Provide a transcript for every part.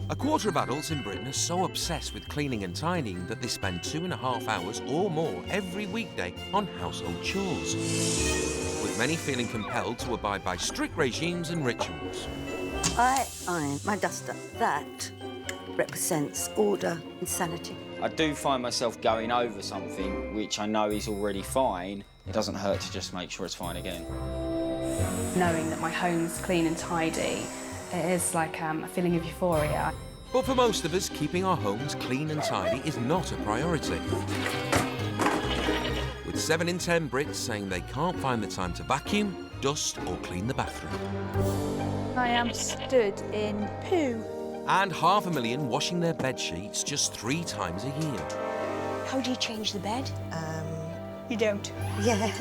A quarter of adults in Britain are so obsessed with cleaning and tidying that they spend 2.5 hours or more every weekday on household chores, with many feeling compelled to abide by strict regimes and rituals. I iron my duster. That represents order and sanity. I do find myself going over something which I know is already fine. It doesn't hurt to just make sure it's fine again. Knowing that my home's clean and tidy, it is like a feeling of euphoria. But for most of us, keeping our homes clean and tidy is not a priority. With 7 in 10 Brits saying they can't find the time to vacuum, dust or clean the bathroom. I am stood in poo. And 500,000 washing their bed sheets just 3 times a year. How do you change the bed? You don't. Yeah.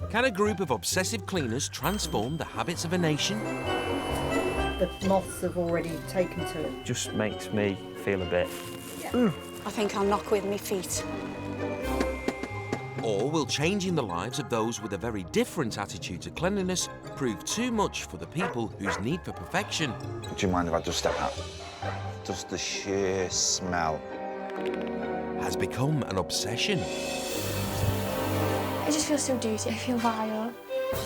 Can a group of obsessive cleaners transform the habits of a nation? The moths have already taken to it. Just makes me feel a bit... I think I'll knock with my feet. Or will changing the lives of those with a very different attitude to cleanliness prove too much for the people whose need for perfection Do you mind if I just step out? Just the sheer smell. has become an obsession? I just feel so dirty, I feel vile.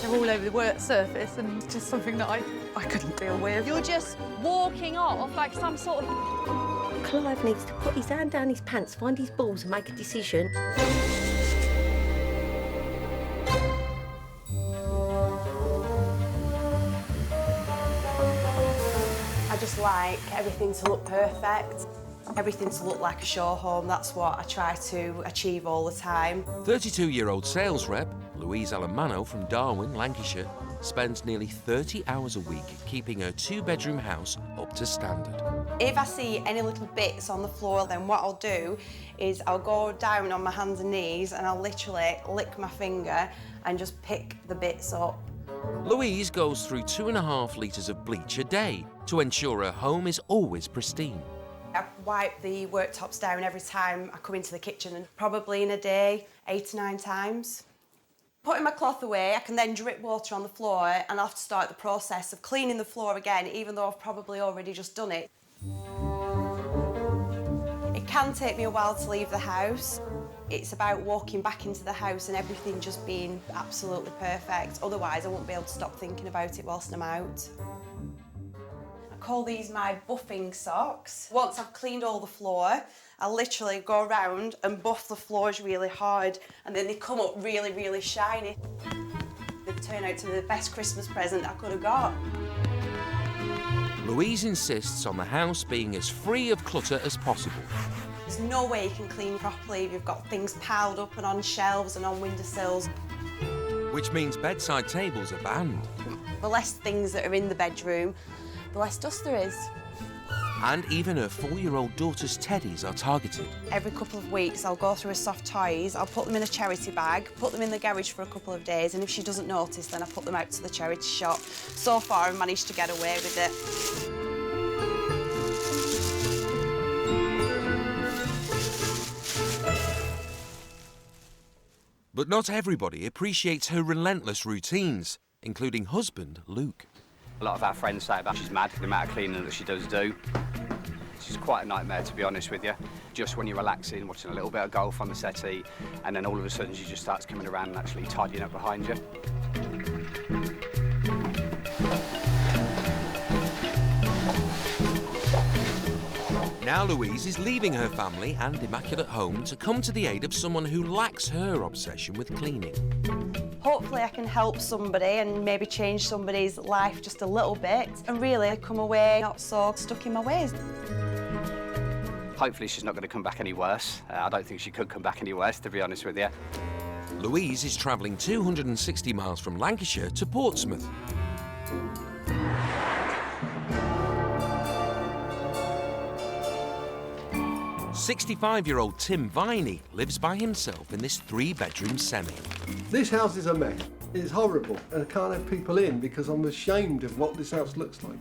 They're all over the work surface and it's just something that I couldn't deal with. You're just walking off like some sort of... Clive needs to put his hand down his pants, find his balls and make a decision. I just like everything to look perfect, everything to look like a show home. That's what I try to achieve all the time. 32-year-old sales rep Louise from Darwin, Lancashire, spends nearly 30 hours a week keeping her 2-bedroom house up to standard. If I see any little bits on the floor, then what I'll do is I'll go down on my hands and knees and I'll literally lick my finger and just pick the bits up. Louise goes through 2.5 litres of bleach a day to ensure her home is always pristine. I wipe the worktops down every time I come into the kitchen, and probably in a day, 8 to 9 times. Putting my cloth away, I can then drip water on the floor and I'll have to start the process of cleaning the floor again, even though I've probably already just done it. It can take me a while to leave the house. It's about walking back into the house and everything just being absolutely perfect. Otherwise, I won't be able to stop thinking about it whilst I'm out. I call these my buffing socks. Once I've cleaned all the floor, I literally go around and buff the floors really hard, and then they come up really, really shiny. They turn out to be the best Christmas present I could have got. Louise insists on the house being as free of clutter as possible. There's no way you can clean properly if you've got things piled up and on shelves and on windowsills. Which means bedside tables are banned. The less things that are in the bedroom, the less dust there is. And even her 4-year-old daughter's teddies are targeted. Every couple of weeks, I'll go through her soft toys, I'll put them in a charity bag, put them in the garage for a couple of days, and if she doesn't notice, then I put them out to the charity shop. So far, I've managed to get away with it. But not everybody appreciates her relentless routines, including husband Luke. A lot of our friends say about she's mad for the amount of cleaning that she does do. She's quite a nightmare, to be honest with you. Just when you're relaxing, watching a little bit of golf on the settee, and then all of a sudden she just starts coming around and actually tidying up behind you. Now Louise is leaving her family and immaculate home to come to the aid of someone who lacks her obsession with cleaning. Hopefully I can help somebody and maybe change somebody's life just a little bit and really come away not so stuck in my ways. Hopefully she's not going to come back any worse. I don't think she could come back any worse, to be honest with you. Louise is travelling 260 miles from Lancashire to Portsmouth. 65-year-old Tim Viney lives by himself in this 3-bedroom semi. This house is a mess. It's horrible, and I can't have people in because I'm ashamed of what this house looks like.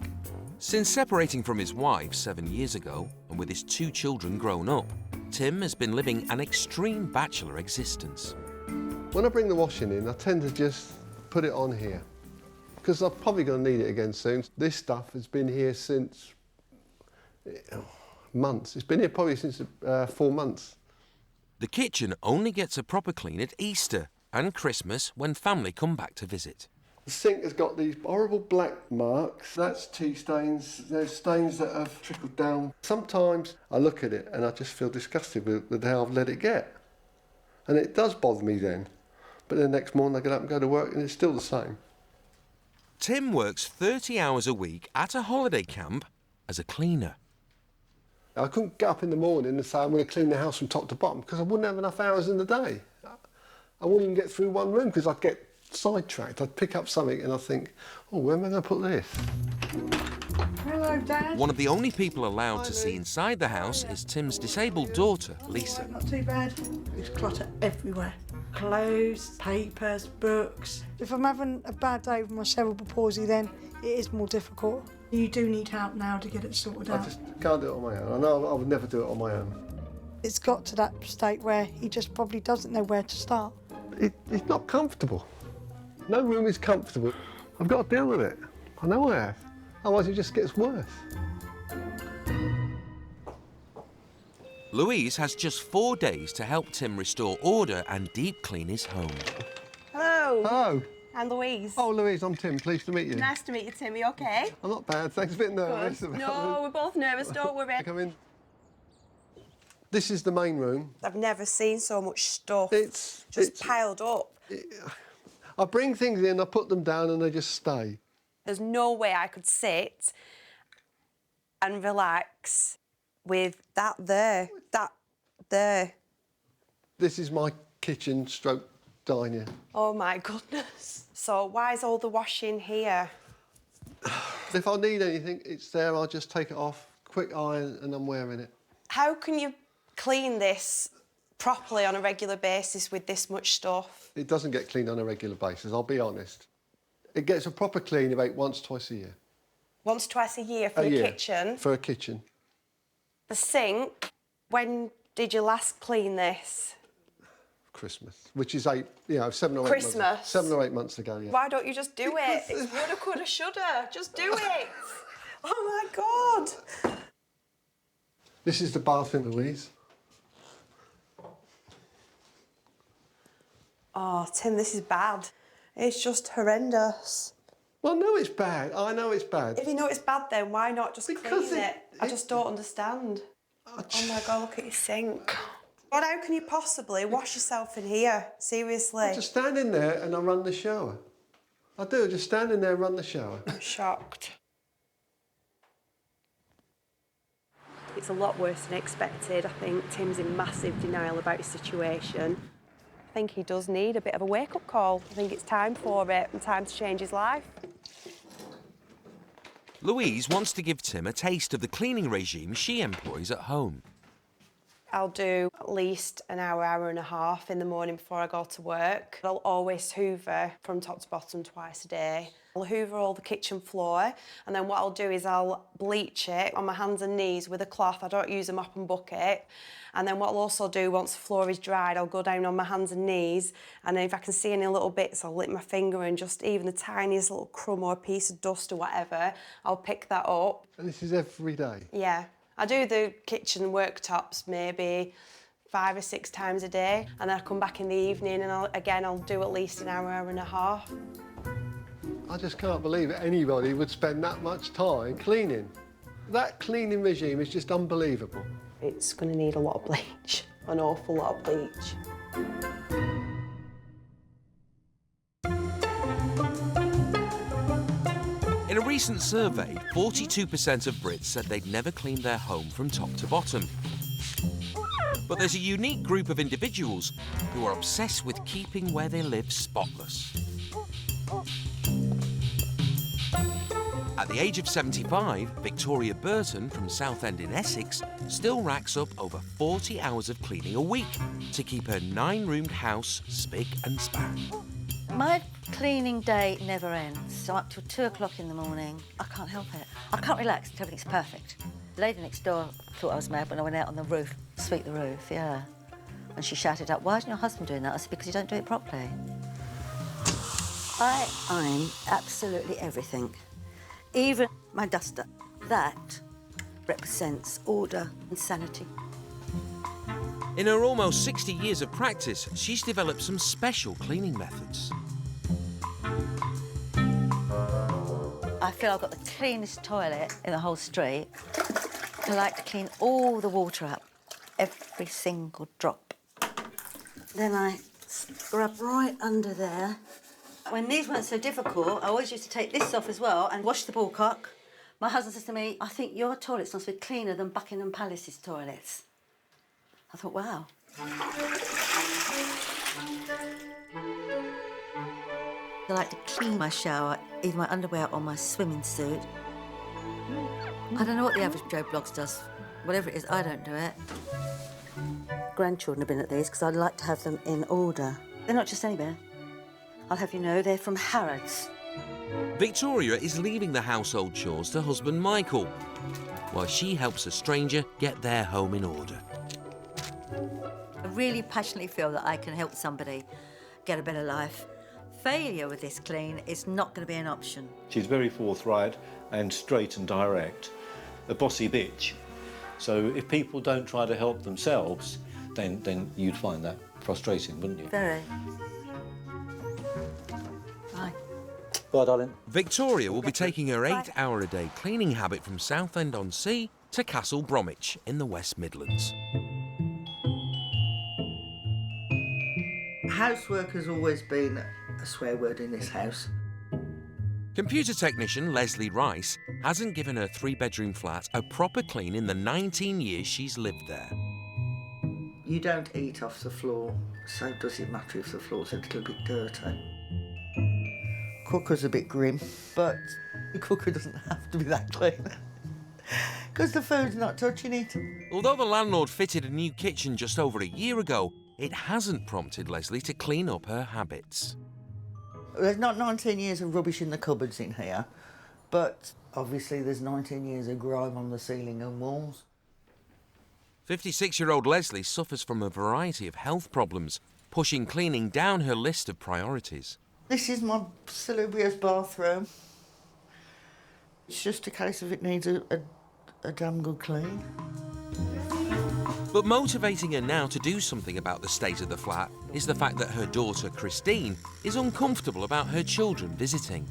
Since separating from his wife 7 years ago, and with his 2 children grown up, Tim has been living an extreme bachelor existence. When I bring the washing in, I tend to just put it on here. because I'm probably going to need it again soon. This stuff has been here since months. It's been here probably since 4 months. The kitchen only gets a proper clean at Easter and Christmas when family come back to visit. The sink has got these horrible black marks. That's tea stains. There's stains that have trickled down. Sometimes I look at it and I just feel disgusted with how I've let it get. And it does bother me then. But the next morning I get up and go to work and it's still the same. Tim works 30 hours a week at a holiday camp as a cleaner. I couldn't get up in the morning and say I'm going to clean the house from top to bottom because I wouldn't have enough hours in the day. I wouldn't even get through one room because I'd get sidetracked. I'd pick up something and I'd think, oh, where am I going to put this? Hello, Dad. One of the only people allowed to see inside the house is Tim's disabled daughter, Lisa. Not too bad. There's clutter everywhere. Clothes, papers, books. If I'm having a bad day with my cerebral palsy, then it is more difficult. You do need help now to get it sorted out. I just can't do it on my own. I know I would never do it on my own. It's got to that state where he just probably doesn't know where to start. It's not comfortable. No room is comfortable. I've got to deal with it. I know I have. Otherwise it just gets worse. Louise has just 4 days to help Tim restore order and deep clean his home. Hello. Hello. I'm Louise. Oh, Louise, I'm Tim. Pleased to meet you. Nice to meet you, Tim. You okay? I'm not bad. Thanks. A bit nervous. No, we're both nervous. Don't worry. Come in. This is the main room. I've never seen so much stuff. It's piled up. I bring things in, I put them down, and they just stay. There's no way I could sit and relax with that there. This is my kitchen stroke diner. Oh my goodness. So why is all the washing here? If I need anything, it's there. I'll just take it off, quick iron, and I'm wearing it. How can you clean this properly on a regular basis with this much stuff? It doesn't get cleaned on a regular basis, I'll be honest. It gets a proper clean about once, twice a year. Once, twice a year for your kitchen? For a kitchen. The sink, when did you last clean this? Christmas, which is 7 or 8 months. Christmas? 7 or 8 months ago, yeah. Why don't you just do it? It's woulda, coulda, shoulda. Just do it. Oh my God. This is the bathroom, Louise. Oh, Tim, this is bad. It's just horrendous. Well, no, it's bad. I know it's bad. If you know it's bad, then why not just clean it? I just don't understand. Oh my God, look at your sink. God, how can you possibly wash yourself in here? Seriously. I just stand in there and I run the shower. I do, just stand in there and run the shower. I'm shocked. It's a lot worse than expected. I think Tim's in massive denial about his situation. I think he does need a bit of a wake-up call. I think it's time for it and time to change his life. Louise wants to give Tim a taste of the cleaning regime she employs at home. I'll do at least an hour, hour and a half in the morning before I go to work. I'll always hoover from top to bottom twice a day. I'll hoover all the kitchen floor, and then what I'll do is I'll bleach it on my hands and knees with a cloth. I don't use a mop and bucket. And then what I'll also do, once the floor is dried, I'll go down on my hands and knees, and then if I can see any little bits, I'll lick my finger and just even the tiniest little crumb or a piece of dust or whatever, I'll pick that up. And this is every day? Yeah. I do the kitchen worktops maybe 5 or 6 times a day, and then I come back in the evening and I'll do at least an hour, hour and a half. I just can't believe anybody would spend that much time cleaning. That cleaning regime is just unbelievable. It's going to need a lot of bleach, an awful lot of bleach. In a recent survey, 42% of Brits said they'd never cleaned their home from top to bottom. But there's a unique group of individuals who are obsessed with keeping where they live spotless. At the age of 75, Victoria Burton from Southend in Essex still racks up over 40 hours of cleaning a week to keep her 9-roomed house spick and span. My cleaning day never ends, so up till 2 o'clock in the morning, I can't help it. I can't relax until everything's perfect. The lady next door thought I was mad when I went out on the roof, sweep the roof, yeah. And she shouted up, "Why isn't your husband doing that?" I said, "Because you don't do it properly." I iron absolutely everything, even my duster. That represents order and sanity. In her almost 60 years of practice, she's developed some special cleaning methods. I feel I've got the cleanest toilet in the whole street. I like to clean all the water up, every single drop. Then I scrub right under there. When these weren't so difficult, I always used to take this off as well and wash the ballcock. My husband says to me, I think your toilets must be cleaner than Buckingham Palace's toilets. I thought, wow. I like to clean my shower, either my underwear or my swimming suit. I don't know what the average Joe Bloggs does. Whatever it is, I don't do it. Grandchildren have been at these because I like to have them in order. They're not just anywhere. I'll have you know they're from Harrods. Victoria is leaving the household chores to husband Michael, while she helps a stranger get their home in order. I really passionately feel that I can help somebody get a better life. Failure with this clean is not going to be an option. She's very forthright and straight and direct, a bossy bitch. So if people don't try to help themselves, then you'd find that frustrating, wouldn't you? Very. Bye. Bye, darling. Victoria will be taking her 8-hour-a-day cleaning habit from Southend-on-Sea to Castle Bromwich in the West Midlands. Housework has always been a swear word in this house. Computer technician Lesley Rice hasn't given her 3-bedroom flat a proper clean in the 19 years she's lived there. You don't eat off the floor, so does it matter if the floor's a little bit dirty? Cooker's a bit grim, but the cooker doesn't have to be that clean, because the food's not touching it. Although the landlord fitted a new kitchen just over a year ago, it hasn't prompted Lesley to clean up her habits. There's not 19 years of rubbish in the cupboards in here, but obviously there's 19 years of grime on the ceiling and walls. 56-year-old Lesley suffers from a variety of health problems, pushing cleaning down her list of priorities. This is my salubrious bathroom. It's just a case of it needs a damn good clean. But motivating her now to do something about the state of the flat is the fact that her daughter, Christine, is uncomfortable about her children visiting.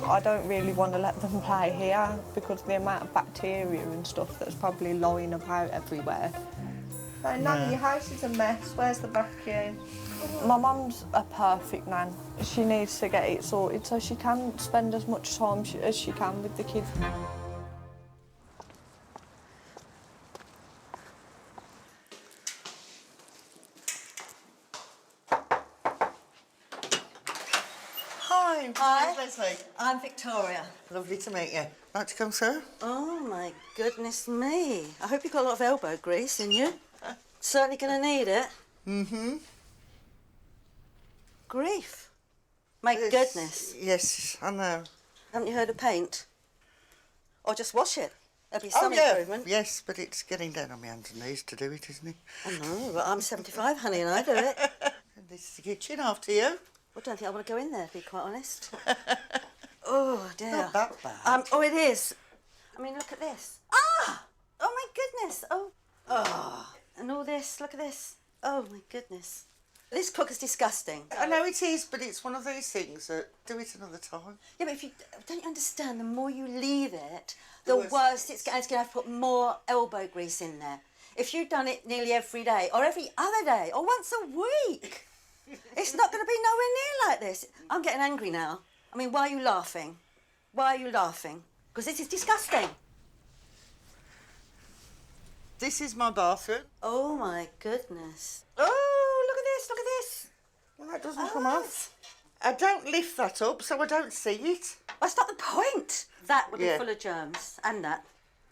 I don't really want to let them play here because of the amount of bacteria and stuff that's probably lying about everywhere. So, Nan, your house is a mess. Where's the vacuum? My mum's a perfect nan. She needs to get it sorted so she can spend as much time as she can with the kids. Hi, Lesley. I'm Victoria. Lovely to meet you. Like to come through? Oh, my goodness me. I hope you've got a lot of elbow grease in you. Certainly going to need it. Mm-hmm. Grief. My goodness. Yes, I know. Haven't you heard of paint? Or just wash it. There'll be some improvement. Yes, but it's getting down on my hands and knees to do it, isn't it? I know, but I'm 75, honey, and I do it. And this is the kitchen after you. I don't think I want to go in there, to be quite honest. Oh, dear. Not that bad. Oh, it is. I mean, look at this. Ah! Oh, my goodness. Oh. And all this, look at this. Oh, my goodness. This cooker's disgusting. I know it is, but it's one of those things that do it another time. Yeah, but don't you understand, the more you leave it, the worse it's going to have to put more elbow grease in there. If you'd done it nearly every day, or every other day, or once a week, it's not going to be nowhere near like this. I'm getting angry now. I mean, why are you laughing? Why are you laughing? Because this is disgusting. This is my bathroom. Oh, my goodness. Oh, look at this, look at this. Well, that doesn't come off. I don't lift that up, so I don't see it. That's not the point. That would be full of germs, and that.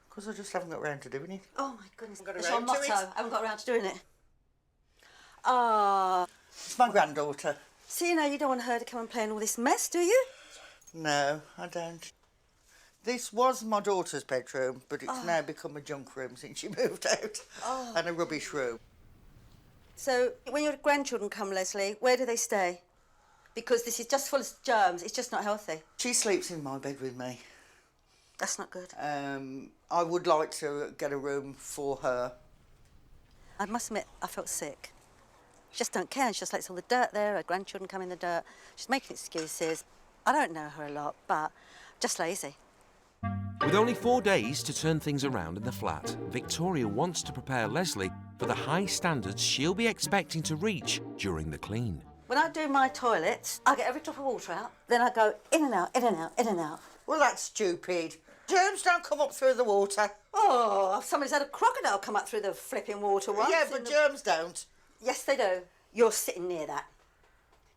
Because I just haven't got round to doing it. Oh, my goodness. Got It's your around to motto. it. I haven't got around to doing it. Ah. It's my granddaughter. So, you know, you don't want her to come and play in all this mess, do you? No, I don't. This was my daughter's bedroom, but it's now become a junk room since she moved out. And a rubbish room. So, when your grandchildren come, Lesley, where do they stay? because this is just full of germs. It's just not healthy. She sleeps in my bed with me. That's not good. I would like to get a room for her. I must admit, I felt sick. She just don't care. She just lets all the dirt there. Her grandchildren come in the dirt. She's making excuses. I don't know her a lot, but just lazy. With only 4 days to turn things around in the flat, Victoria wants to prepare Lesley for the high standards she'll be expecting to reach during the clean. When I do my toilets, I get every drop of water out, then I go in and out, in and out, in and out. Well, that's stupid. Germs don't come up through the water. Oh, somebody's had a crocodile come up through the flipping water once. Yeah, but germs don't. Yes, they do. You're sitting near that.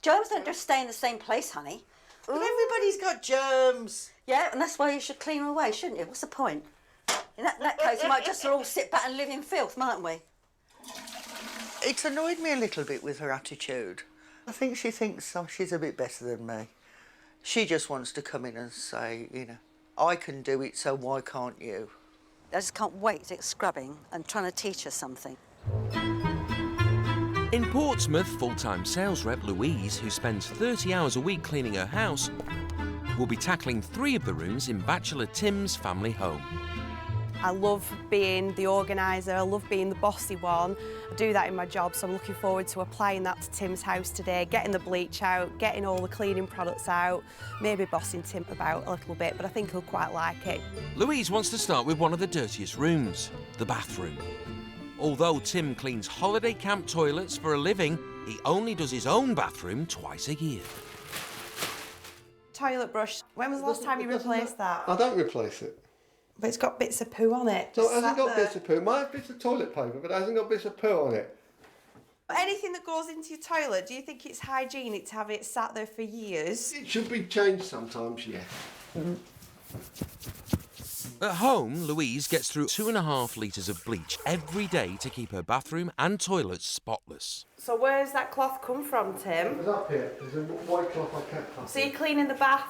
Germs don't just stay in the same place, honey. But everybody's got germs. Yeah, and that's why you should clean them away, shouldn't you? What's the point? In that case, we might just all sit back and live in filth, mightn't we? It's annoyed me a little bit with her attitude. I think she thinks she's a bit better than me. She just wants to come in and say, you know, I can do it, so why can't you? I just can't wait to get scrubbing and trying to teach her something. In Portsmouth, full-time sales rep Louise, who spends 30 hours a week cleaning her house, will be tackling 3 of the rooms in bachelor Tim's family home. I love being the organiser, I love being the bossy one. I do that in my job, so I'm looking forward to applying that to Tim's house today, getting the bleach out, getting all the cleaning products out, maybe bossing Tim about a little bit, but I think he'll quite like it. Louise wants to start with one of the dirtiest rooms, the bathroom. Although Tim cleans holiday camp toilets for a living, he only does his own bathroom twice a year. Toilet brush, when was the last time you replaced that? I don't replace it. But it's got bits of poo on it. So it hasn't got bits of poo. It might have bits of toilet paper, but it hasn't got bits of poo on it. Anything that goes into your toilet, do you think it's hygienic to have it sat there for years? It should be changed sometimes, yeah. At home, Louise gets through 2.5 litres of bleach every day to keep her bathroom and toilets spotless. So where's that cloth come from, Tim? It was up here. There's a white cloth I kept up. So you're cleaning the bath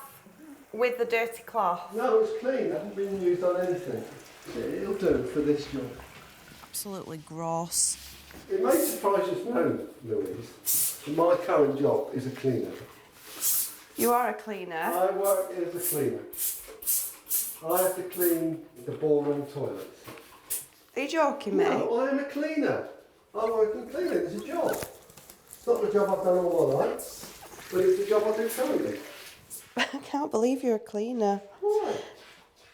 with the dirty cloth? No, it's clean. It hasn't been used on anything. It'll do for this job. Absolutely gross. It may surprise you to know, Louise, my current job is a cleaner. You are a cleaner? I work as a cleaner. I have to clean the ballroom toilets. Are you joking me? No, I am a cleaner. I work in cleaning. It's a job. It's not the job I've done all my life, but it's the job I do currently. I can't believe you're a cleaner. Why?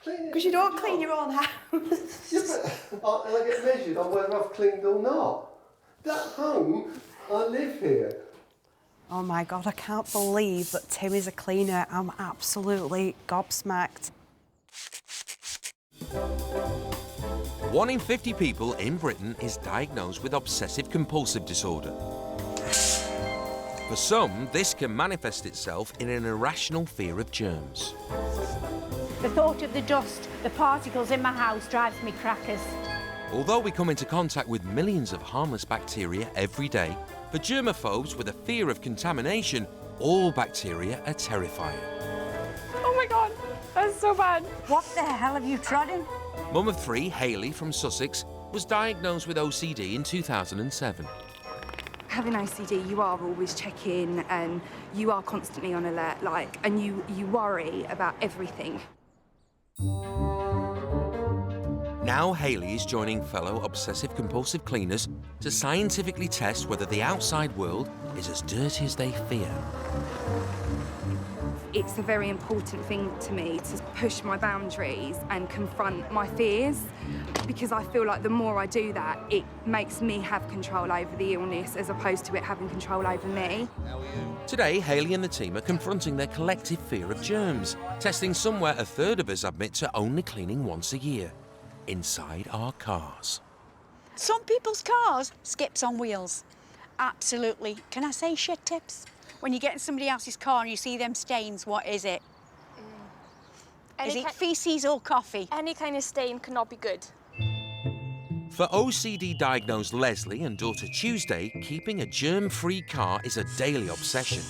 Because you don't clean your own house. Yeah, but I get measured on whether I've cleaned or not. At home, I live here. Oh my God, I can't believe that Tim is a cleaner. I'm absolutely gobsmacked. 1 in 50 people in Britain is diagnosed with obsessive compulsive disorder. For some, this can manifest itself in an irrational fear of germs. The thought of the dust, the particles in my house drives me crackers. Although we come into contact with millions of harmless bacteria every day, for germaphobes with a fear of contamination, all bacteria are terrifying. Oh my God, that's so bad. What the hell have you trodden? Mum of 3, Hayley from Sussex, was diagnosed with OCD in 2007. Having OCD, you are always checking and you are constantly on alert, and you worry about everything. Now Hayley is joining fellow obsessive compulsive cleaners to scientifically test whether the outside world is as dirty as they fear. It's a very important thing to me to push my boundaries and confront my fears, because I feel like the more I do that, it makes me have control over the illness as opposed to it having control over me. Today, Hayley and the team are confronting their collective fear of germs, testing somewhere 1/3 of us admit to only cleaning once a year, inside our cars. Some people's cars skips on wheels. Absolutely. Can I say shit tips? When you get in somebody else's car and you see them stains, what is it? Is it feces or coffee? Any kind of stain cannot be good. For OCD-diagnosed Lesley and daughter Tuesday, keeping a germ-free car is a daily obsession.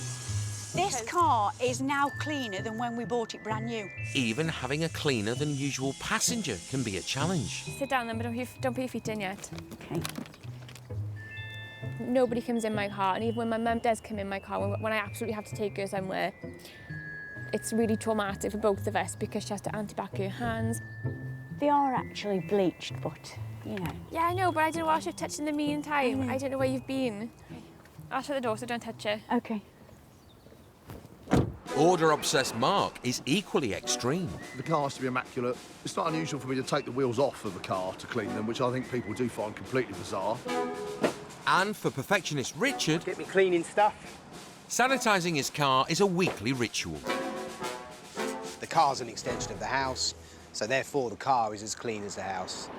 This car is now cleaner than when we bought it brand new. Even having a cleaner than usual passenger can be a challenge. Sit down then, but don't put your feet in yet. Okay. Nobody comes in my car, and even when my mum does come in my car, when I absolutely have to take her somewhere, it's really traumatic for both of us because she has to anti-bac her hands. They are actually bleached, but, you know. Yeah, I know, but I don't know what you've touched in the meantime. I don't know where you've been. I'll shut the door so don't touch her. OK. Order-obsessed Mark is equally extreme. The car has to be immaculate. It's not unusual for me to take the wheels off of a car to clean them, which I think people do find completely bizarre. And for perfectionist Richard, get me cleaning stuff. Sanitising his car is a weekly ritual. The car's an extension of the house, so therefore the car is as clean as the house.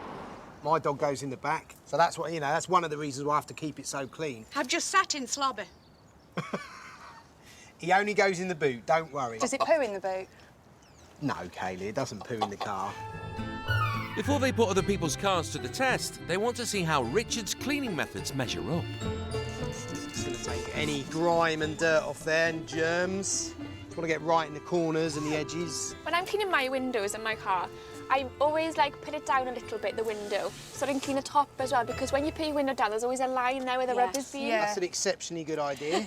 My dog goes in the back, so that's what, you know, that's one of the reasons why I have to keep it so clean. I've just sat in slobber. He only goes in the boot, don't worry. Does it poo in the boot? No, Kaylee, it doesn't poo in the car. Before they put other people's cars to the test, they want to see how Richard's cleaning methods measure up. Just going to take any grime and dirt off there and germs. Just want to get right in the corners and the edges. When I'm cleaning my windows in my car, I always put it down a little bit, the window, so I can clean the top as well, because when you put your window down, there's always a line there where the rubber's been. Yeah. That's an exceptionally good idea.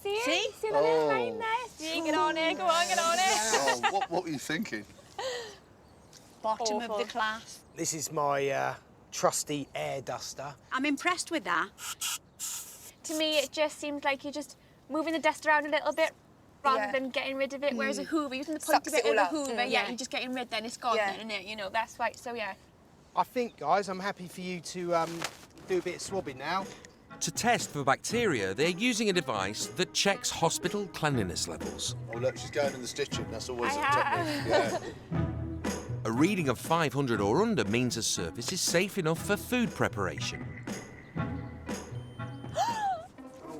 See the little line there? See, get on it, go on, get on it. Oh, what were you thinking? Bottom of the class. This is my trusty air duster. I'm impressed with that. To me, it just seems like you're just moving the dust around a little bit rather than getting rid of it, whereas a hoover, using the pointy bit of the hoover, you're just getting rid, then it's gone, then, isn't it? You know, that's right, so yeah. I think, guys, I'm happy for you to do a bit of swabbing now. To test for bacteria, they're using a device that checks hospital cleanliness levels. Oh, look, she's going in the stitching. That's always a technique. Yeah. A reading of 500 or under means a surface is safe enough for food preparation.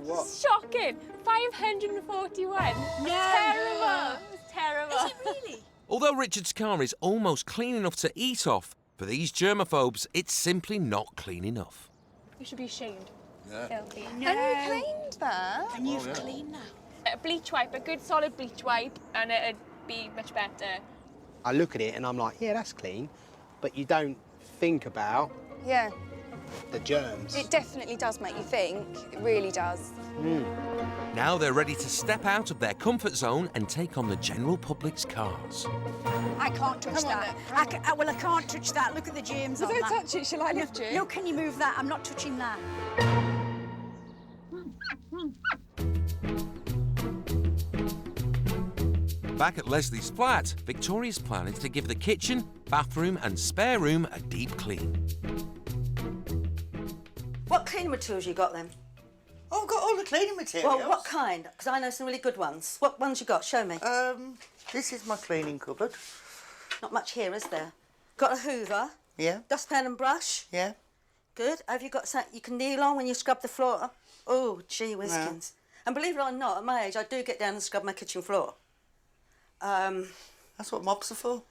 What? Shocking! 541. No. Terrible. It's terrible. Is it really? Although Richard's car is almost clean enough to eat off, for these germaphobes, it's simply not clean enough. You should be ashamed. Yeah. Filthy. No. And you cleaned that? And you've cleaned that? A bleach wipe, a good solid bleach wipe, and it'd be much better. I look at it and I'm like, yeah, that's clean, but you don't think about the germs. It definitely does make you think. It really does. Now they're ready to step out of their comfort zone and take on the general public's cars. I can't touch that. I can't touch that. Look at the germs on that. Don't touch it. Shall I lift you? No, can you move that? I'm not touching that. Back at Lesley's flat, Victoria's plan is to give the kitchen, bathroom and spare room a deep clean. What cleaning materials you got then? Oh, I've got all the cleaning materials. Well, what kind? Because I know some really good ones. What ones you got? Show me. This is my cleaning cupboard. Not much here, is there? Got a hoover? Yeah. Dustpan and brush? Yeah. Good. Have you got something you can kneel on when you scrub the floor? Oh, gee whiskins. No. And believe it or not, at my age, I do get down and scrub my kitchen floor. That's what mops are for.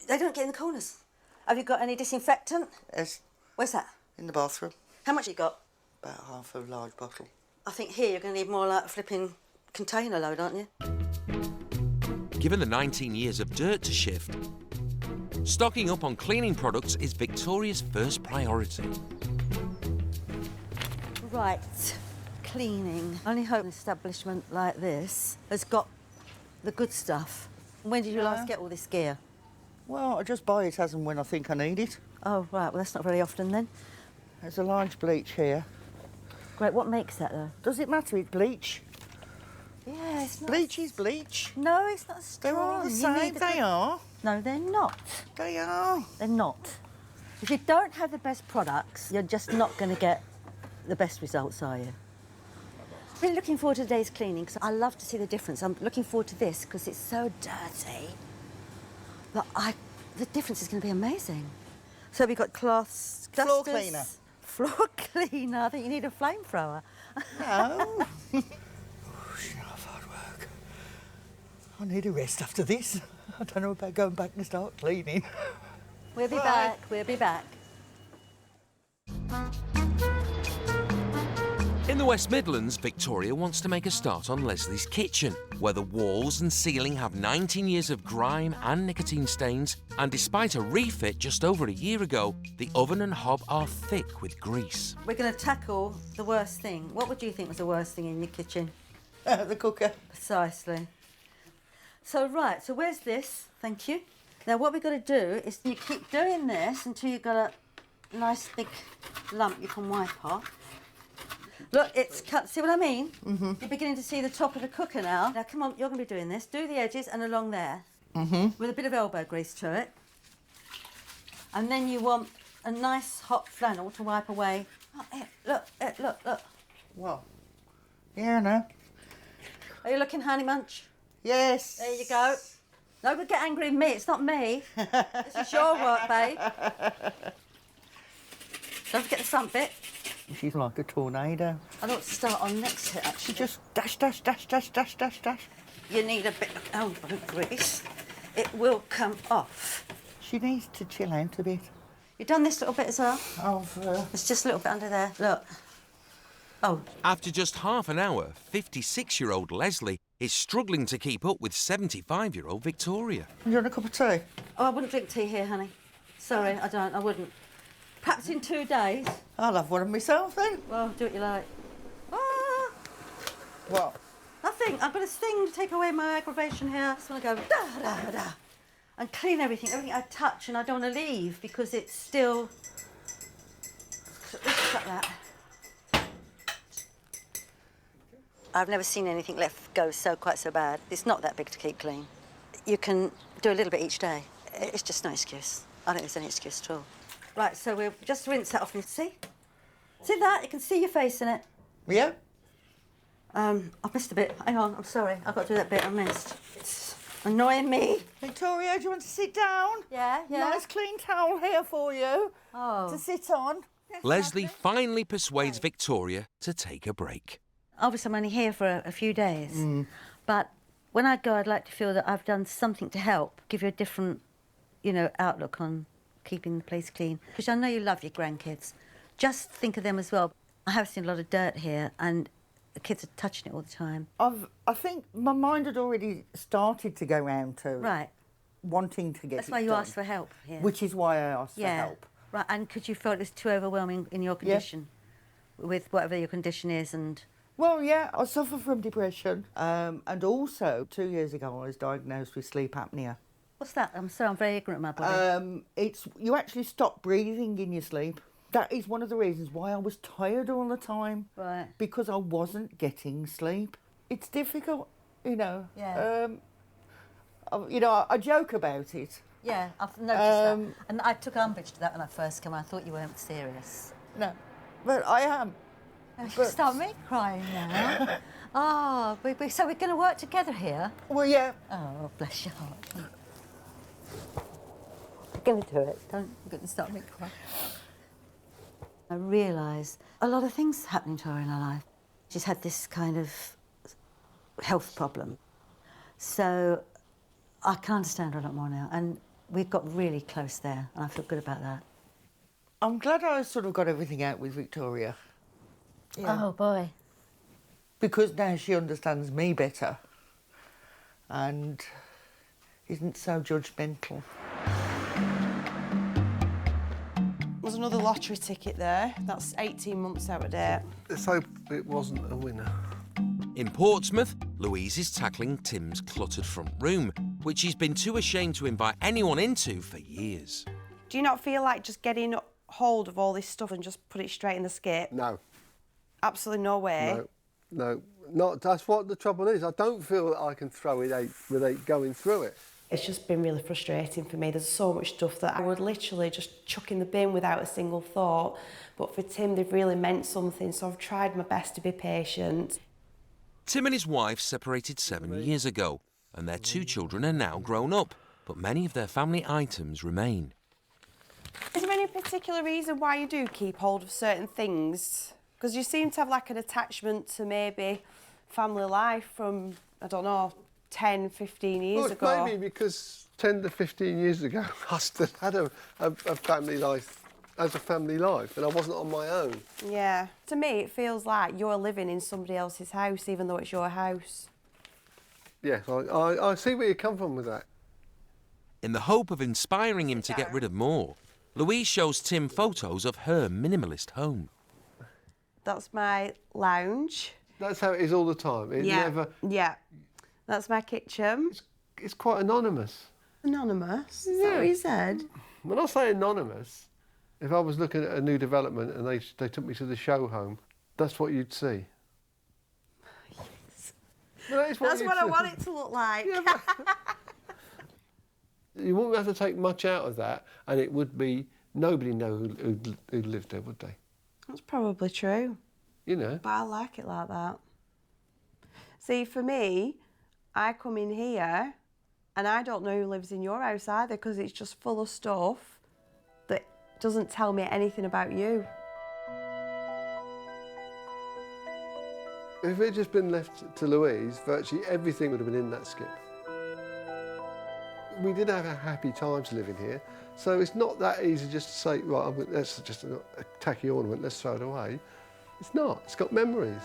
They don't get in the corners. Have you got any disinfectant? Yes. Where's that? In the bathroom. How much you got? About half a large bottle. I think here you're going to need more like a flipping container load, aren't you? Given the 19 years of dirt to shift, stocking up on cleaning products is Victoria's first priority. Right, cleaning. I only hope an establishment like this has got the good stuff. When did you last get all this gear? Well, I just buy it as and when I think I need it. Oh, right, well, that's not very often then. There's a large bleach here. Great, what makes that though? Does it matter? It's bleach. Yeah, it's not... Bleach is bleach. No, it's not strong. They're all the same. They are. No, they're not. They are. They're not. If you don't have the best products, you're just not going to get the best results, are you? Really looking forward to today's cleaning because I love to see the difference. I'm looking forward to this because it's so dirty. But the difference is going to be amazing. So we've got cloths, dusters, floor cleaner. Floor cleaner. I think you need a flamethrower. No. Hard work. I need a rest after this. I don't know about going back and start cleaning. We'll be back. We'll be back. In the West Midlands, Victoria wants to make a start on Lesley's kitchen, where the walls and ceiling have 19 years of grime and nicotine stains, and despite a refit just over a year ago, the oven and hob are thick with grease. We're going to tackle the worst thing. What would you think was the worst thing in your kitchen? The cooker. Precisely. So where's this? Thank you. Now what we've got to do is you keep doing this until you've got a nice big lump you can wipe off. Look, it's cut. See what I mean? Mm-hmm. You're beginning to see the top of the cooker now. Now, come on, you're going to be doing this. Do the edges and along there. Mm-hmm. With a bit of elbow grease to it. And then you want a nice hot flannel to wipe away. Oh, look. Well, yeah, I know. Are you looking, Honey Munch? Yes. There you go. Nobody get angry with me. It's not me. This is your work, babe. Don't forget the front bit. She's like a tornado. I ought to start on next to it, actually. Just dash, dash, dash, dash, dash, dash, dash. You need a bit of elbow grease. It will come off. She needs to chill out a bit. You've done this little bit as well? I've... It's just a little bit under there. Look. Oh. After just half an hour, 56-year-old Lesley is struggling to keep up with 75-year-old Victoria. You want a cup of tea? Oh, I wouldn't drink tea here, honey. Sorry, I wouldn't. Perhaps in 2 days. I'll have one of myself then. Well, do what you like. Ah! What? Nothing. I've got a thing to take away my aggravation here. I just want to go da-da-da and clean everything I touch, and I don't want to leave because it's still... Let's cut that. I've never seen anything left go quite so bad. It's not that big to keep clean. You can do a little bit each day. It's just no excuse. I don't think there's any excuse at all. Right, so we'll just rinse that off and see? See that? You can see your face in it. Yeah. I've missed a bit. Hang on, I'm sorry. I've got to do that bit I missed. It's annoying me. Victoria, do you want to sit down? Yeah. Nice clean towel here for you to sit on. Lesley finally persuades Victoria to take a break. Obviously, I'm only here for a few days, but when I go, I'd like to feel that I've done something to help, give you a different, outlook on keeping the place clean. Because I know you love your grandkids. Just think of them as well. I have seen a lot of dirt here, and the kids are touching it all the time. I think my mind had already started to go round to wanting to get That's it why you done, asked for help here. which is why I asked for help. Right, and could you feel it was too overwhelming in your condition, with whatever your condition is and... Well, yeah, I suffer from depression, and also 2 years ago I was diagnosed with sleep apnea. What's that? I'm very ignorant, my body. It's you actually stop breathing in your sleep. That is one of the reasons why I was tired all the time. Right. Because I wasn't getting sleep. It's difficult, Yeah. I joke about it. Yeah, I've noticed that. And I took umbrage to that when I first came. I thought you weren't serious. No, but I am. Stop me crying now. So we're going to work together here? Well, yeah. Oh, bless your heart. You're going to do it. Don't stop me crying. I realise a lot of things happening to her in her life. She's had this kind of health problem. So I can understand her a lot more now. And we've got really close there, and I feel good about that. I'm glad I sort of got everything out with Victoria. Yeah. Oh, boy. Because now she understands me better and isn't so judgmental. There's another lottery ticket there. That's 18 months out of date. Let's hope it wasn't a winner. In Portsmouth, Louise is tackling Tim's cluttered front room, which he's been too ashamed to invite anyone into for years. Do you not feel like just getting hold of all this stuff and just put it straight in the skip? No. Absolutely no way? No. Not. That's what the trouble is. I don't feel that I can throw it out without going through it. It's just been really frustrating for me. There's so much stuff that I would literally just chuck in the bin without a single thought. But for Tim, they've really meant something, so I've tried my best to be patient. Tim and his wife separated 7 years ago, and their 2 children are now grown up, but many of their family items remain. Is there any particular reason why you do keep hold of certain things? Because you seem to have like an attachment to maybe family life from, I don't know, 10, 15 years ago. Maybe because 10 to 15 years ago I still had a family life as a family life, and I wasn't on my own. Yeah. To me, it feels like you're living in somebody else's house, even though it's your house. Yes, I see where you come from with that. In the hope of inspiring him to get rid of more, Louise shows Tim photos of her minimalist home. That's my lounge. That's how it is all the time. It never... Yeah. That's my kitchen. It's quite anonymous. Anonymous? Is that what you said? When I say anonymous, if I was looking at a new development and they took me to the show home, that's what you'd see. Yes. Well, that's what I want it to look like. Yeah, you wouldn't have to take much out of that, and it would be nobody know who lived there, would they? That's probably true. You know. But I like it like that. See, for me, I come in here and I don't know who lives in your house either, because it's just full of stuff that doesn't tell me anything about you. If it had just been left to Louise, virtually everything would have been in that skip. We did have a happy times living here, so it's not that easy just to say, right, that's just a tacky ornament, let's throw it away. It's not. It's got memories.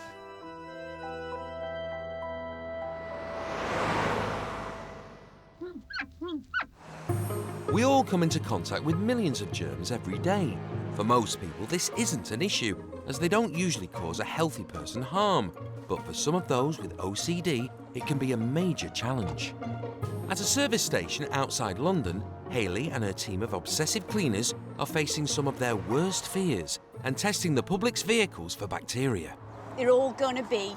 We all come into contact with millions of germs every day. For most people, this isn't an issue, as they don't usually cause a healthy person harm. But for some of those with OCD, it can be a major challenge. At a service station outside London, Hayley and her team of obsessive cleaners are facing some of their worst fears and testing the public's vehicles for bacteria. They're all gonna be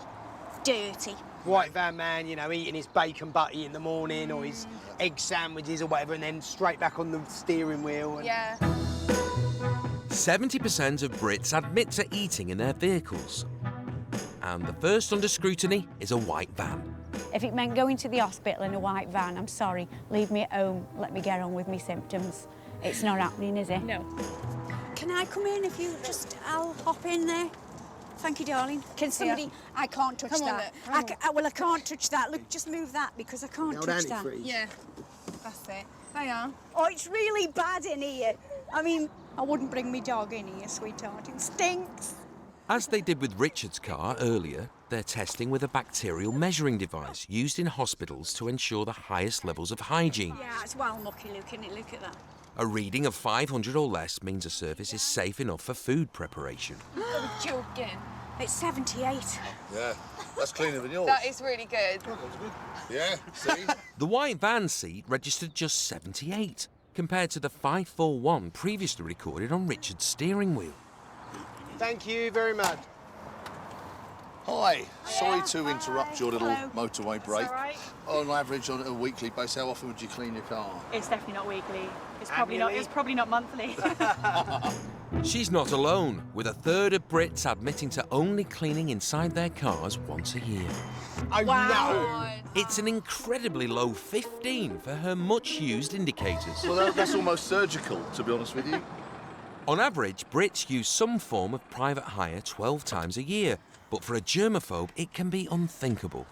dirty. White van man, you know, eating his bacon butty in the morning or his egg sandwiches or whatever, and then straight back on the steering wheel. And... Yeah. 70% of Brits admit to eating in their vehicles. And the first under scrutiny is a white van. If it meant going to the hospital in a white van, I'm sorry, leave me at home, let me get on with my symptoms. It's not happening, is it? No. Can I come in if you just, I'll hop in there. Thank you, darling. Can somebody... Yeah. I can't touch that. Well, I can't touch that. Look, just move that because I can't touch that. Yeah, that's it. They are. Oh, it's really bad in here. I mean, I wouldn't bring my dog in here, sweetheart. It stinks. As they did with Richard's car earlier, they're testing with a bacterial measuring device used in hospitals to ensure the highest levels of hygiene. Yeah, it's well mucky, look, isn't it? Look at that. A reading of 500 or less means a surface is safe enough for food preparation. I'm joking. It's 78. Yeah, that's cleaner than yours. That is really good. Yeah, see? The white van seat registered just 78, compared to the 541 previously recorded on Richard's steering wheel. Thank you very much. Hi, sorry to interrupt your little motorway break. All right. On average, on a weekly basis, how often would you clean your car? It's definitely not weekly. It's probably not monthly. She's not alone, with a third of Brits admitting to only cleaning inside their cars once a year. Oh, Wow. It's an incredibly low 15 for her much-used indicators. Well, that's almost surgical, to be honest with you. On average, Brits use some form of private hire 12 times a year, but for a germaphobe, it can be unthinkable.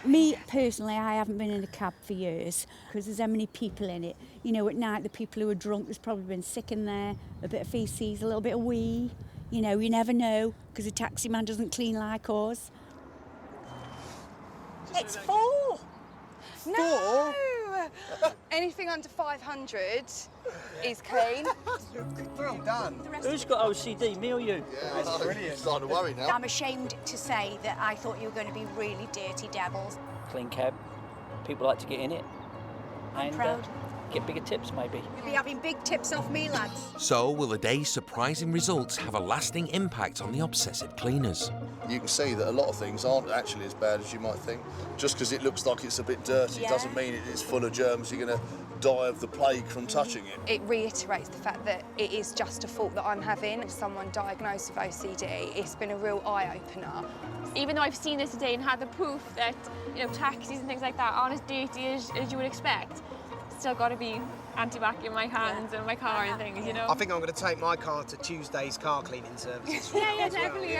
Me, personally, I haven't been in a cab for years because there's so many people in it. You know, at night, the people who are drunk, there's probably been sick in there, a bit of faeces, a little bit of wee. You know, you never know because a taxi man doesn't clean like us. It's 4. No! Anything under 500 is clean. Well done. Who's got OCD, me or you? Yeah, that's brilliant. Starting to worry now. I'm ashamed to say that I thought you were going to be really dirty devils. Clean cab. People like to get in it. And proud. Get bigger tips, maybe. You'll be having big tips off me, lads. So, will the day's surprising results have a lasting impact on the obsessive cleaners? You can see that a lot of things aren't actually as bad as you might think. Just because it looks like it's a bit dirty doesn't mean it's full of germs. You're going to die of the plague from touching it. It reiterates the fact that it is just a fault that I'm having. As someone diagnosed with OCD, it's been a real eye-opener. Even though I've seen this today and had the proof that, you know, taxis and things like that aren't as dirty as you would expect, still got to be antibac in my hands and my car and things, you know? I think I'm going to take my car to Tuesday's car cleaning services. Yeah, definitely,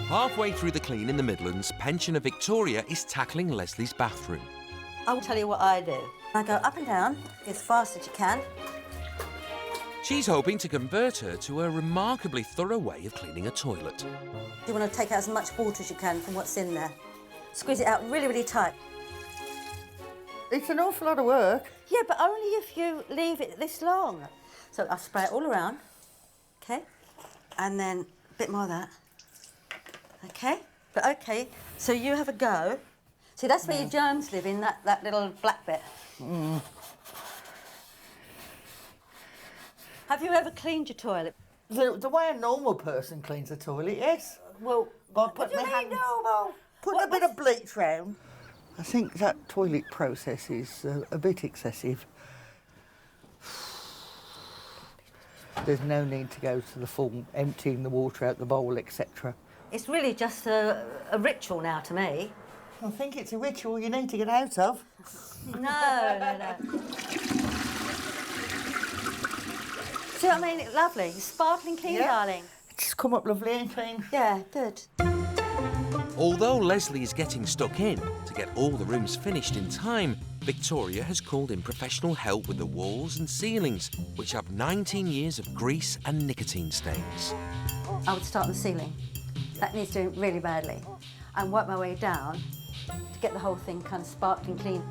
Halfway through the clean in the Midlands, pensioner Victoria is tackling Lesley's bathroom. I'll tell you what I do. I go up and down as fast as you can. She's hoping to convert her to a remarkably thorough way of cleaning a toilet. You want to take out as much water as you can from what's in there. Squeeze it out really, really tight. It's an awful lot of work. Yeah, but only if you leave it this long. So I spray it all around, okay? And then a bit more of that, okay? But okay, so you have a go. See, that's where your germs live, in that little black bit. Mm. Have you ever cleaned your toilet? The way a normal person cleans a toilet, yes. Well, by putting their hand, putting a bit of bleach round. I think that toilet process is a bit excessive. There's no need to go to the full emptying the water out the bowl, etc. It's really just a ritual now to me. I think it's a ritual you need to get out of. No. See what I mean? It's lovely. It's sparkling clean, darling. It's come up lovely and clean. Yeah, good. Although Lesley is getting stuck in to get all the rooms finished in time, Victoria has called in professional help with the walls and ceilings, which have 19 years of grease and nicotine stains. I would start on the ceiling. That needs doing really badly. And work my way down to get the whole thing kind of sparkling clean.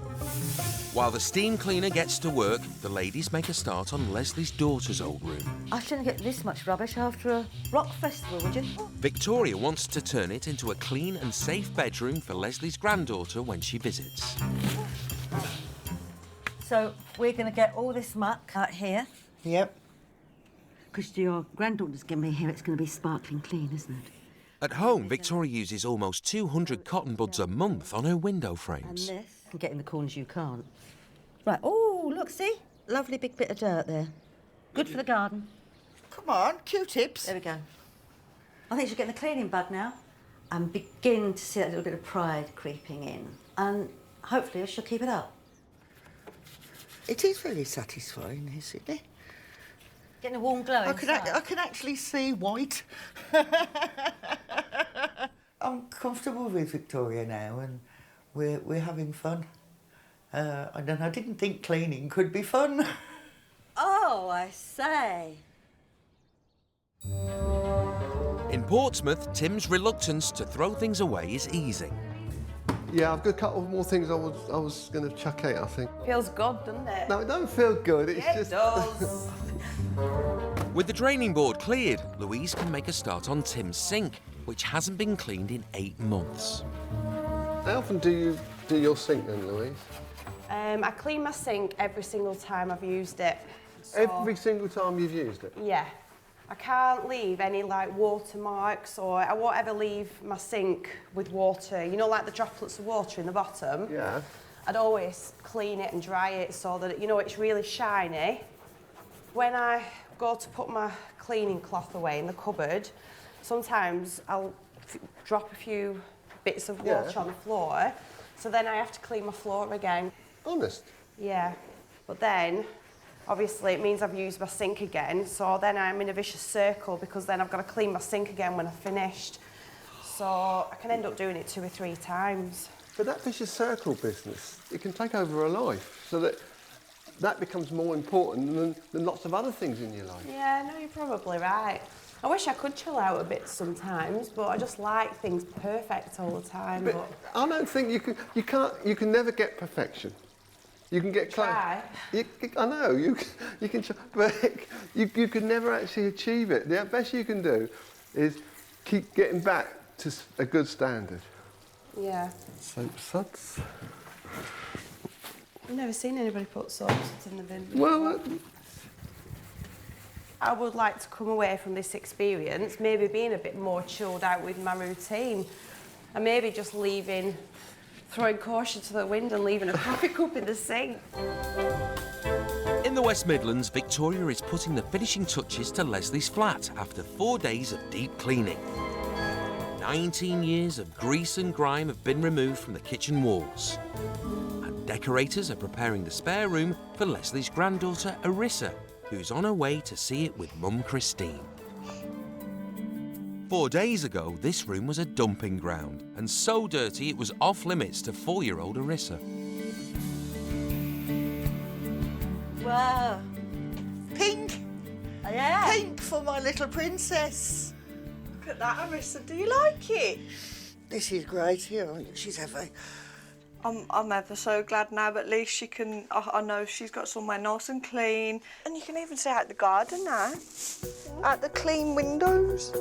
While the steam cleaner gets to work, the ladies make a start on Lesley's daughter's old room. I shouldn't get this much rubbish after a rock festival, would you? Victoria wants to turn it into a clean and safe bedroom for Lesley's granddaughter when she visits. So we're going to get all this muck out here. Yep. Because your granddaughter's going to be here, it's going to be sparkling clean, isn't it? At home, Victoria uses almost 200 cotton buds a month on her window And frames. this, and get in the corners you can't. Right, oh, look, see? Lovely big bit of dirt there. Good for the garden. Come on, Q-tips. There we go. I think she's getting the cleaning bug now. And begin to see that little bit of pride creeping in. And hopefully she'll keep it up. It is very satisfying, isn't it? Getting a warm glow I inside. can actually see white. I'm comfortable with Victoria now, and we're having fun. And I didn't think cleaning could be fun. Oh, I say. In Portsmouth, Tim's reluctance to throw things away is easing. Yeah, I've got a couple more things I was going to chuck out, I think. Feels good, doesn't it? No, it don't feel good. It's Yeah, just. it does. With the draining board cleared, Louise can make a start on Tim's sink, which hasn't been cleaned in 8 months. How often do you do your sink then, Louise? I clean my sink every single time I've used it. So, Every single time you've used it? yeah. I can't leave any like watermarks, or I won't ever leave my sink with water. You know, like the droplets of water in the bottom? Yeah. I'd always clean it and dry it so that, you know, it's really shiny. When I go to put my cleaning cloth away in the cupboard, sometimes I'll drop a few bits of water on the floor, so then I have to clean my floor again. Honest? Yeah, but then obviously it means I've used my sink again, so then I'm in a vicious circle because then I've got to clean my sink again when I've finished. So I can end up doing it 2 or 3 times. But that vicious circle business, it can take over a life, so that becomes more important than lots of other things in your life. Yeah, no, you're probably right. I wish I could chill out a bit sometimes, but I just like things perfect all the time. But I don't think you can never get perfection. You can get close. Try. I know, you can try, but you can never actually achieve it. The best you can do is keep getting back to a good standard. Yeah. Soap suds. I've never seen anybody put soap suds in the bin. Well, I would like to come away from this experience maybe being a bit more chilled out with my routine, and maybe just throwing caution to the wind and leaving a coffee cup in the sink. In the West Midlands, Victoria is putting the finishing touches to Lesley's flat after 4 days of deep cleaning. 19 years of grease and grime have been removed from the kitchen walls. And decorators are preparing the spare room for Lesley's granddaughter, Arissa, who's on her way to see it with Mum Christine. 4 days ago, this room was a dumping ground, and so dirty it was off limits to 4-year-old Arissa. Wow. Pink. Yeah. Pink for my little princess. Look at that, Arissa. Do you like it? This is great. Here, she's heavy. I'm ever so glad now. At least she can. I know she's got somewhere nice and clean, and you can even see out the garden now, out the clean windows.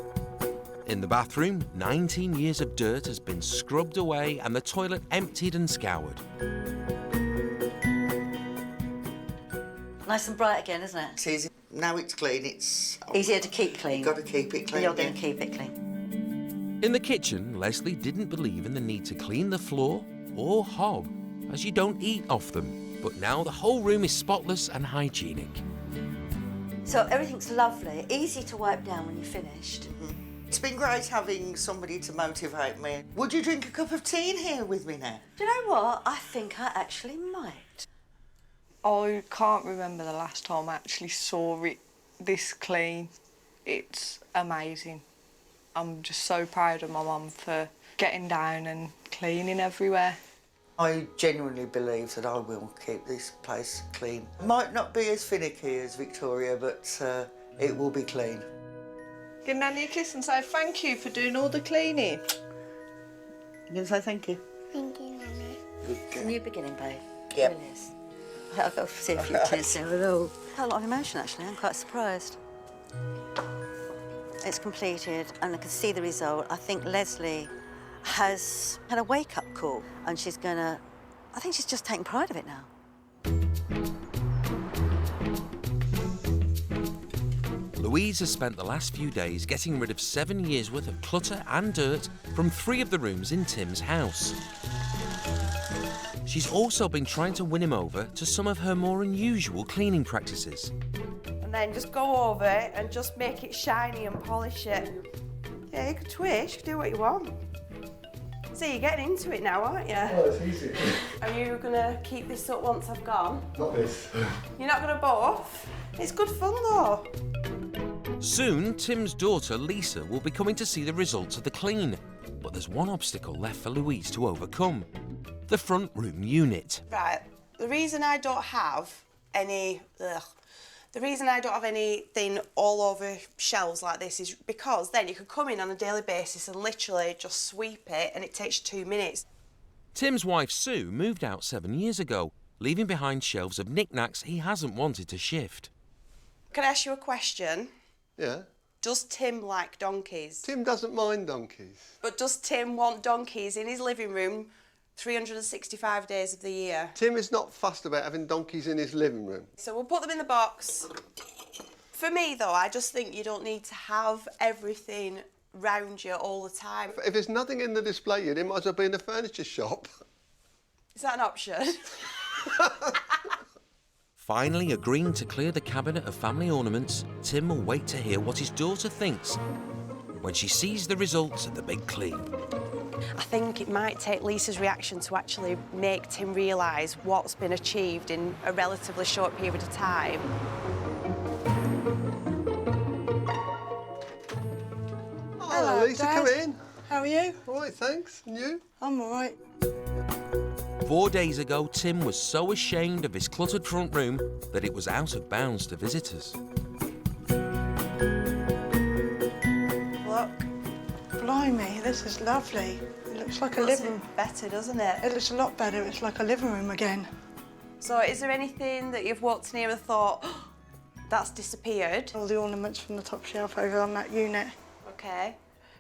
In the bathroom, 19 years of dirt has been scrubbed away and the toilet emptied and scoured. Nice and bright again, isn't it? It's easy. Now it's clean, it's... Easier to keep clean. You've got to keep it clean. You're going to keep it clean. In the kitchen, Lesley didn't believe in the need to clean the floor or hob, as you don't eat off them. But now the whole room is spotless and hygienic. So everything's lovely, easy to wipe down when you're finished. It's been great having somebody to motivate me. Would you drink a cup of tea in here with me now? Do you know what? I think I actually might. I can't remember the last time I actually saw it this clean. It's amazing. I'm just so proud of my mum for getting down and cleaning everywhere. I genuinely believe that I will keep this place clean. Might not be as finicky as Victoria, but it will be clean. Give Nanny a kiss and say thank you for doing all the cleaning. You going to say thank you? Thank you, Nanny. It's a new beginning, babe. Yep. It really is. I'll go see a few tears there at all. A lot of emotion, actually. I'm quite surprised. It's completed, and I can see the result. I think Lesley has had a wake-up call, and she's gonna... I think she's just taking pride of it now. Louise has spent the last few days getting rid of 7 years' worth of clutter and dirt from 3 of the rooms in Tim's house. She's also been trying to win him over to some of her more unusual cleaning practices. And then just go over it and just make it shiny and polish it. Yeah, you could twist, you can do what you want. See, you're getting into it now, aren't you? Oh, it's easy. Are you going to keep this up once I've gone? Not this. You're not going to buff? It's good fun, though. Soon, Tim's daughter, Lisa, will be coming to see the results of the clean. But there's one obstacle left for Louise to overcome. The front room unit. Right, the reason I don't have anything all over shelves like this is because then you can come in on a daily basis and literally just sweep it and it takes you 2 minutes. Tim's wife, Sue, moved out 7 years ago, leaving behind shelves of knickknacks he hasn't wanted to shift. Can I ask you a question? Yeah? Does Tim like donkeys? Tim doesn't mind donkeys. But does Tim want donkeys in his living room 365 days of the year? Tim is not fussed about having donkeys in his living room. So we'll put them in the box. For me, though, I just think you don't need to have everything round you all the time. If there's nothing in the display unit, it might as well be in the furniture shop. Is that an option? Finally agreeing to clear the cabinet of family ornaments, Tim will wait to hear what his daughter thinks when she sees the results of the big clean. I think it might take Lisa's reaction to actually make Tim realise what's been achieved in a relatively short period of time. Hello, Lisa, Dad. come in. How are you? All right, thanks. And you? I'm all right. 4 days ago, Tim was so ashamed of his cluttered front room that it was out of bounds to visitors. Look. Blimey, this is lovely. It looks like a living room. Better, doesn't it? It looks a lot better. It's like a living room again. So is there anything that you've walked in here and thought, oh, that's disappeared? All the ornaments from the top shelf over on that unit. OK.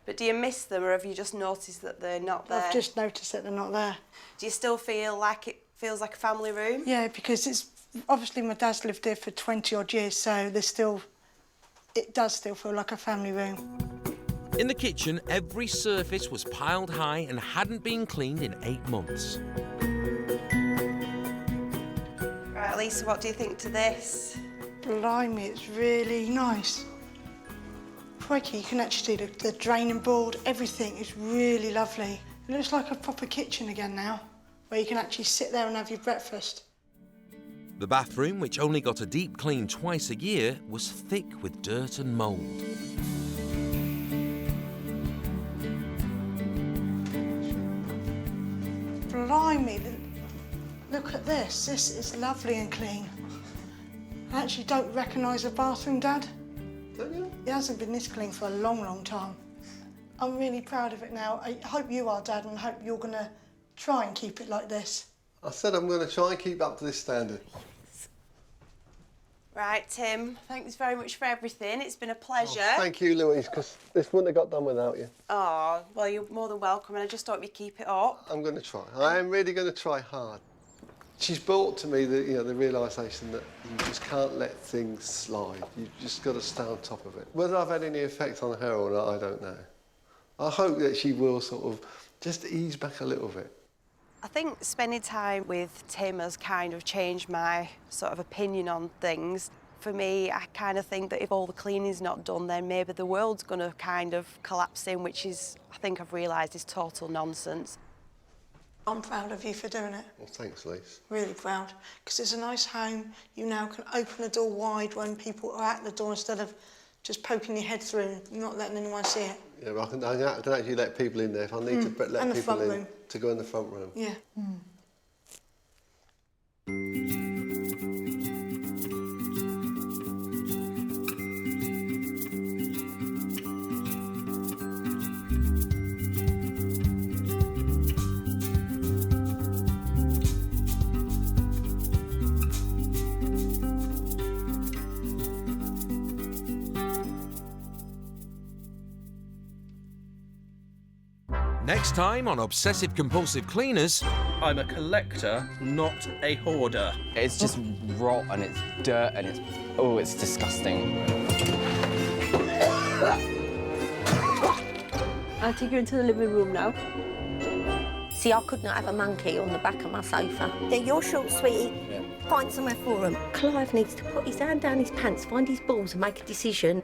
But do you miss them, or have you just noticed that they're not there? I've just noticed that they're not there. Do you still feel like it feels like a family room? Yeah, because it's... Obviously, my dad's lived there for 20-odd years, so there's still... It does still feel like a family room. In the kitchen, every surface was piled high and hadn't been cleaned in 8 months. Right, Lisa, what do you think to this? Blimey, it's really nice. Crikey, you can actually see the draining board, everything is really lovely. It looks like a proper kitchen again now, where you can actually sit there and have your breakfast. The bathroom, which only got a deep clean twice a year, was thick with dirt and mould. Blimey, look at this. This is lovely and clean. I actually don't recognise the bathroom, Dad. Don't you? It hasn't been this clean for a long, long time. I'm really proud of it now. I hope you are, Dad, and I hope you're going to try and keep it like this. I said I'm going to try and keep up to this standard. Right, Tim, thanks very much for everything. It's been a pleasure. Oh, thank you, Louise, because this wouldn't have got done without you. Oh, well, you're more than welcome, and I just hope you keep it up. I'm going to try. I am really going to try hard. She's brought to me the realisation that you just can't let things slide. You've just got to stay on top of it. Whether I've had any effect on her or not, I don't know. I hope that she will sort of just ease back a little bit. I think spending time with Tim has kind of changed my sort of opinion on things. For me, I kind of think that if all the cleaning's not done, then maybe the world's going to kind of collapse in, which is, I think I've realised, is total nonsense. I'm proud of you for doing it. Well, thanks, Lise. Really proud. Because it's a nice home. You now can open the door wide when people are at the door instead of just poking your head through and not letting anyone see it. Yeah, but I can actually let people in there if I need to let people in to go in the front room. Yeah. Next time on Obsessive Compulsive Cleaners... I'm a collector, not a hoarder. It's just rot and it's dirt and it's... Oh, it's disgusting. I'll take you into the living room now. See, I could not have a monkey on the back of my sofa. They're your shorts, sweetie. Yeah. Find somewhere for them. Clive needs to put his hand down his pants, find his balls and make a decision.